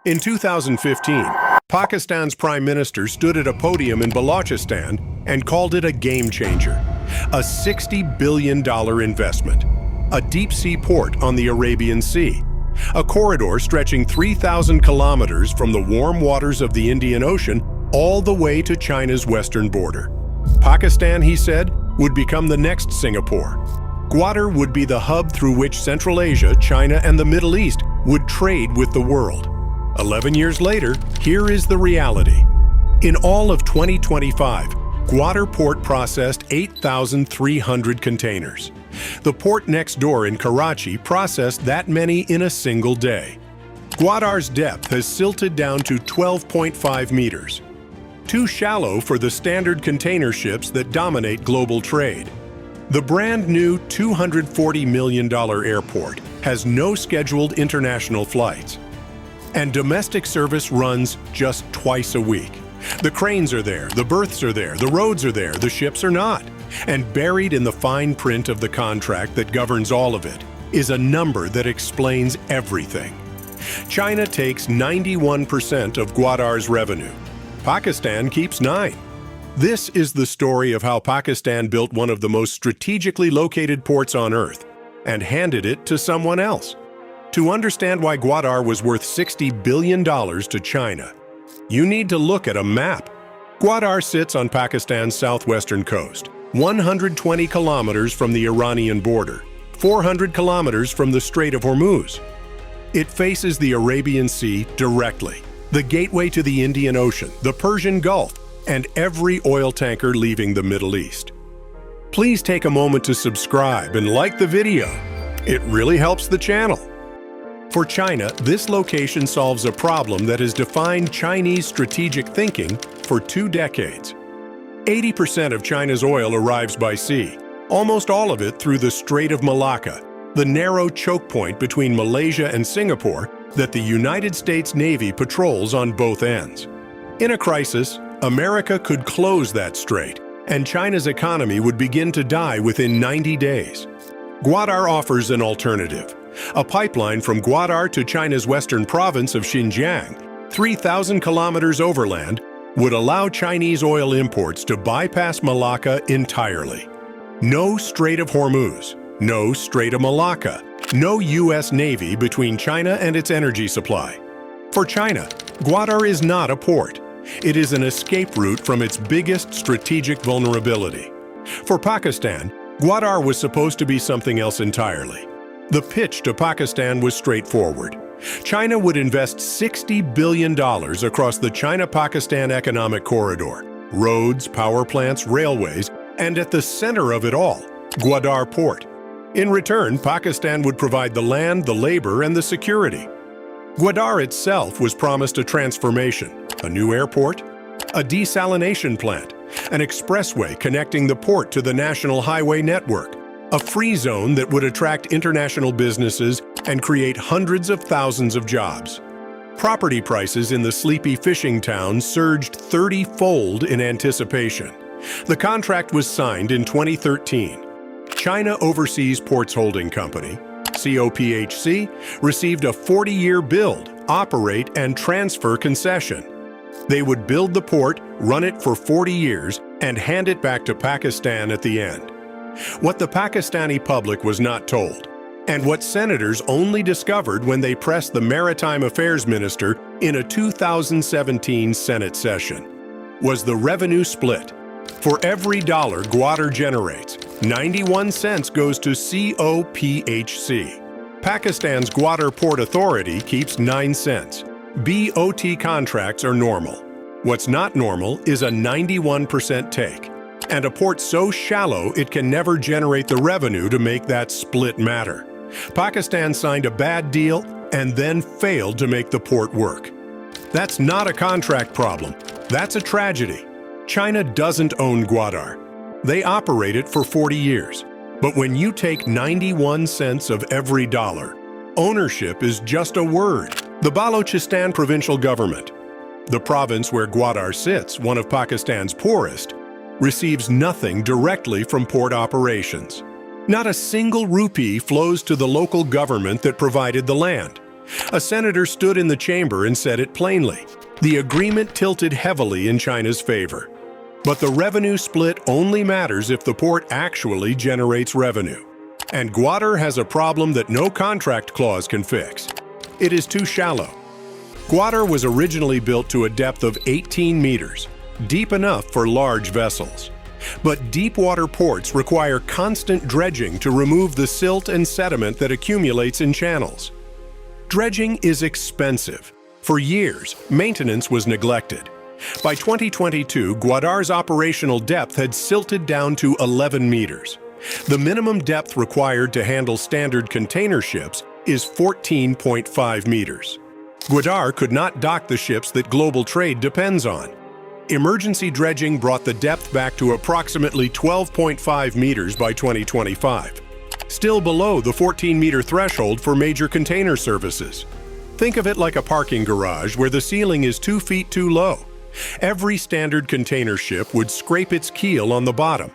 In 2015, Pakistan's Prime Minister stood at a podium in Balochistan and called it a game changer. A $60 billion investment, a deep-sea port on the Arabian Sea, a corridor stretching 3,000 kilometers from the warm waters of the Indian Ocean all the way to China's western border. Pakistan, he said, would become the next Singapore. Gwadar would be the hub through which Central Asia, China, and the Middle East would trade with the world. 11 years later, here is the reality. In all of 2025, Gwadar Port processed 8,300 containers. The port next door in Karachi processed that many in a single day. Gwadar's depth has silted down to 12.5 meters. Too shallow for the standard container ships that dominate global trade. The brand new $240 million airport has no scheduled international flights. And domestic service runs just twice a week. The cranes are there, the berths are there, the roads are there, the ships are not. And buried in the fine print of the contract that governs all of it is a number that explains everything. China takes 91% of Gwadar's revenue. Pakistan keeps 9%. This is the story of how Pakistan built one of the most strategically located ports on Earth and handed it to someone else. To understand why Gwadar was worth $60 billion to China, you need to look at a map. Gwadar sits on Pakistan's southwestern coast, 120 kilometers from the Iranian border, 400 kilometers from the Strait of Hormuz. It faces the Arabian Sea directly, the gateway to the Indian Ocean, the Persian Gulf, and every oil tanker leaving the Middle East. Please take a moment to subscribe and like the video. It really helps the channel. For China, this location solves a problem that has defined Chinese strategic thinking for 2 decades. 80% of China's oil arrives by sea, almost all of it through the Strait of Malacca, the narrow choke point between Malaysia and Singapore that the United States Navy patrols on both ends. In a crisis, America could close that strait, and China's economy would begin to die within 90 days. Gwadar offers an alternative. A pipeline from Gwadar to China's western province of Xinjiang, 3,000 kilometers overland, would allow Chinese oil imports to bypass Malacca entirely. No Strait of Hormuz, no Strait of Malacca, no U.S. Navy between China and its energy supply. For China, Gwadar is not a port. It is an escape route from its biggest strategic vulnerability. For Pakistan, Gwadar was supposed to be something else entirely. The pitch to Pakistan was straightforward. China would invest $60 billion across the China-Pakistan economic corridor, roads, power plants, railways, and at the center of it all, Gwadar Port. In return, Pakistan would provide the land, the labor, and the security. Gwadar itself was promised a transformation, a new airport, a desalination plant, an expressway connecting the port to the national highway network, a free zone that would attract international businesses and create hundreds of thousands of jobs. Property prices in the sleepy fishing town surged 30-fold in anticipation. The contract was signed in 2013. China Overseas Ports Holding Company, CPEC, received a 40-year build, operate, and transfer concession. They would build the port, run it for 40 years, and hand it back to Pakistan at the end. What the Pakistani public was not told, and what senators only discovered when they pressed the Maritime Affairs Minister in a 2017 Senate session, was the revenue split. For every dollar Gwadar generates, 91 cents goes to CPEC. Pakistan's Gwadar Port Authority keeps 9 cents. BOT contracts are normal. What's not normal is a 91% take, and a port so shallow it can never generate the revenue to make that split matter. Pakistan signed a bad deal and then failed to make the port work. That's not a contract problem. That's a tragedy. China doesn't own Gwadar. They operate it for 40 years. But when you take 91 cents of every dollar, ownership is just a word. The Balochistan provincial government, the province where Gwadar sits, one of Pakistan's poorest, receives nothing directly from port operations. Not a single rupee flows to the local government that provided the land. A senator stood in the chamber and said it plainly. The agreement tilted heavily in China's favor. But the revenue split only matters if the port actually generates revenue. And Gwadar has a problem that no contract clause can fix. It is too shallow. Gwadar was originally built to a depth of 18 meters, deep enough for large vessels. But deep-water ports require constant dredging to remove the silt and sediment that accumulates in channels. Dredging is expensive. For years, maintenance was neglected. By 2022, Gwadar's operational depth had silted down to 11 meters. The minimum depth required to handle standard container ships is 14.5 meters. Gwadar could not dock the ships that global trade depends on. Emergency dredging brought the depth back to approximately 12.5 meters by 2025, still below the 14-meter threshold for major container services. Think of it like a parking garage where the ceiling is 2 feet too low. Every standard container ship would scrape its keel on the bottom.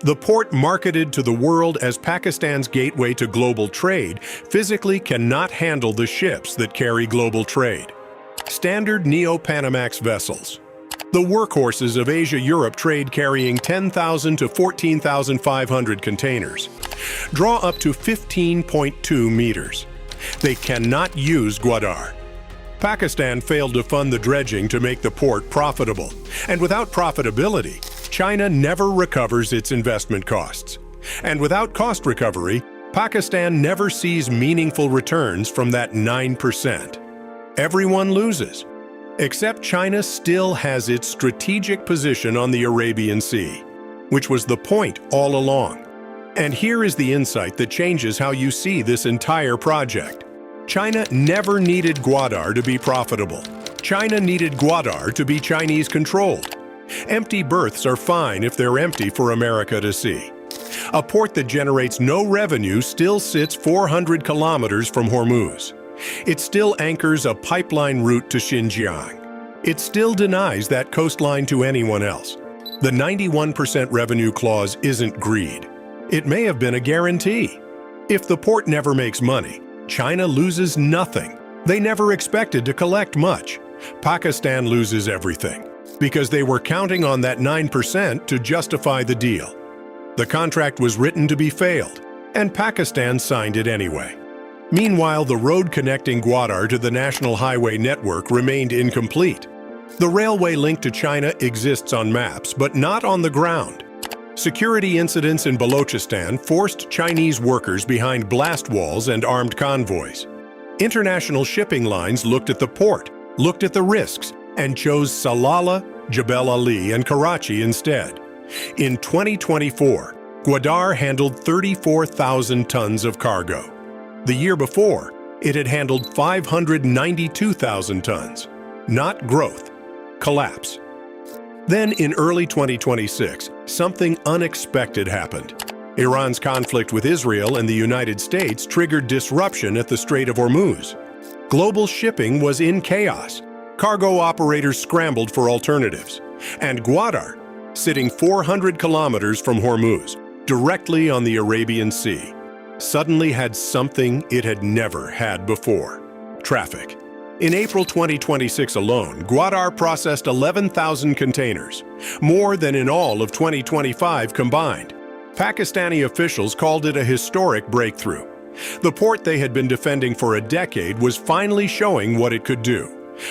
The port, marketed to the world as Pakistan's gateway to global trade, physically cannot handle the ships that carry global trade. Standard Neo-Panamax vessels, the workhorses of Asia-Europe trade carrying 10,000 to 14,500 containers, draw up to 15.2 meters. They cannot use Gwadar. Pakistan failed to fund the dredging to make the port profitable, and without profitability, China never recovers its investment costs. And without cost recovery, Pakistan never sees meaningful returns from that 9%. Everyone loses, except China still has its strategic position on the Arabian Sea, which was the point all along. And here is the insight that changes how you see this entire project. China never needed Gwadar to be profitable. China needed Gwadar to be Chinese-controlled. Empty berths are fine if they're empty for America to see. A port that generates no revenue still sits 400 kilometers from Hormuz. It still anchors a pipeline route to Xinjiang. It still denies that coastline to anyone else. The 91% revenue clause isn't greed. It may have been a guarantee. If the port never makes money, China loses nothing. They never expected to collect much. Pakistan loses everything, because they were counting on that 9% to justify the deal. The contract was written to be failed, and Pakistan signed it anyway. Meanwhile, the road connecting Gwadar to the national highway network remained incomplete. The railway link to China exists on maps, but not on the ground. Security incidents in Balochistan forced Chinese workers behind blast walls and armed convoys. International shipping lines looked at the port, looked at the risks, and chose Salalah, Jebel Ali, and Karachi instead. In 2024, Gwadar handled 34,000 tons of cargo. The year before, it had handled 592,000 tons. Not growth, collapse. Then in early 2026, something unexpected happened. Iran's conflict with Israel and the United States triggered disruption at the Strait of Hormuz. Global shipping was in chaos. Cargo operators scrambled for alternatives. And Gwadar, sitting 400 kilometers from Hormuz, directly on the Arabian Sea, suddenly had something it had never had before: traffic. In April 2026 alone, Gwadar processed 11,000 containers, more than in all of 2025 combined. Pakistani officials called it a historic breakthrough. The port they had been defending for a decade was finally showing what it could do.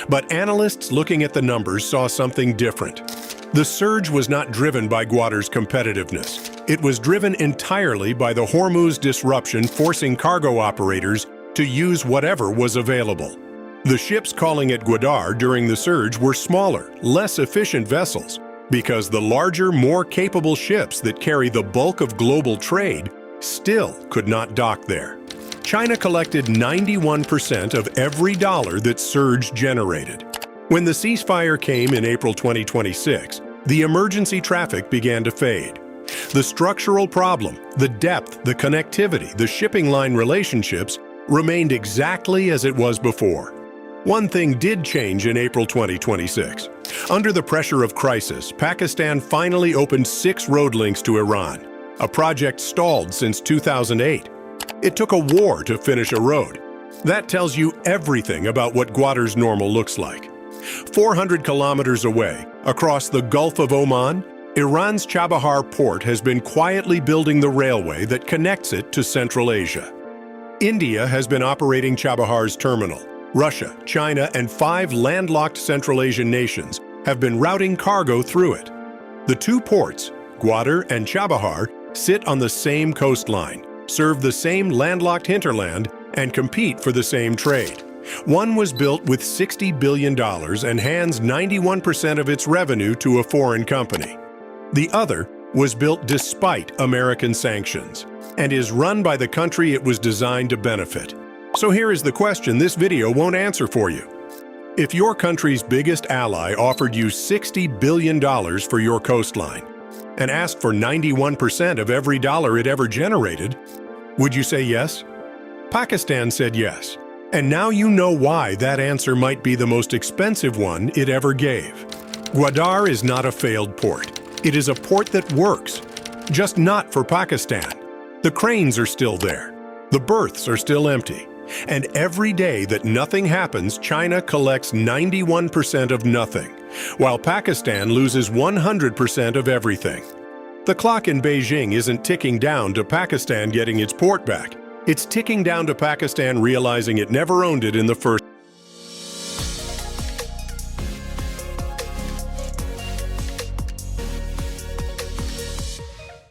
But analysts looking at the numbers saw something different. The surge was not driven by Gwadar's competitiveness. It was driven entirely by the Hormuz disruption, forcing cargo operators to use whatever was available. The ships calling at Gwadar during the surge were smaller, less efficient vessels, because the larger, more capable ships that carry the bulk of global trade still could not dock there. China collected 91% of every dollar that surge generated. When the ceasefire came in April 2026, the emergency traffic began to fade. The structural problem, the depth, the connectivity, the shipping line relationships remained exactly as it was before. One thing did change in April 2026. Under the pressure of crisis, Pakistan finally opened 6 road links to Iran, a project stalled since 2008. It took a war to finish a road. That tells you everything about what Gwadar's normal looks like. 400 kilometers away, across the Gulf of Oman, Iran's Chabahar port has been quietly building the railway that connects it to Central Asia. India has been operating Chabahar's terminal. Russia, China, and 5 landlocked Central Asian nations have been routing cargo through it. The 2 ports, Gwadar and Chabahar, sit on the same coastline, serve the same landlocked hinterland, and compete for the same trade. One was built with $60 billion and hands 91% of its revenue to a foreign company. The other was built despite American sanctions and is run by the country it was designed to benefit. So here is the question this video won't answer for you. If your country's biggest ally offered you $60 billion for your coastline and asked for 91% of every dollar it ever generated, would you say yes? Pakistan said yes. And now you know why that answer might be the most expensive one it ever gave. Gwadar is not a failed port. It is a port that works, just not for Pakistan. The cranes are still there. The berths are still empty. And every day that nothing happens, China collects 91% of nothing, while Pakistan loses 100% of everything. The clock in Beijing isn't ticking down to Pakistan getting its port back. It's ticking down to Pakistan realizing it never owned it in the first